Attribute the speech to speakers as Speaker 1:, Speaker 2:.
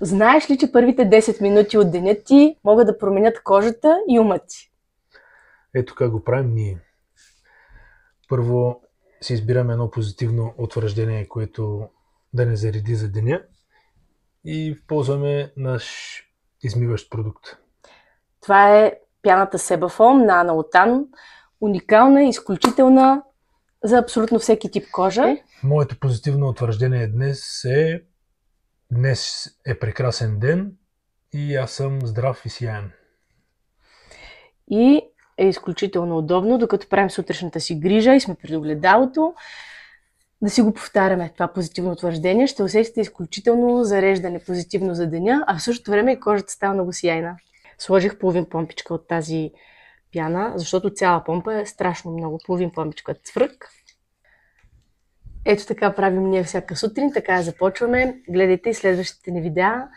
Speaker 1: Знаеш ли, че първите 10 минути от деня ти могат да променят кожата и ума ти?
Speaker 2: Ето как го правим ние. Първо си избираме едно позитивно утвърждение, което да не зареди за деня и ползваме наш измиващ продукт.
Speaker 1: Това е пяната Себафом на Ана Лотан. Уникална и изключителна за абсолютно всеки тип кожа.
Speaker 2: Моето позитивно утвърждение днес е прекрасен ден и аз съм здрав и сияен.
Speaker 1: И е изключително удобно, докато правим сутрешната си грижа и сме пред огледалото, да си го повтаряме това позитивно утвърждение. Ще усетите изключително зареждане позитивно за деня, а в същото време и кожата става много сияйна. Сложих половин помпичка от тази пяна, защото цяла помпа е страшно много. Половин помпичка цврък. Ето така правим ние всяка сутрин, така започваме. Гледайте и следващите ни видеа.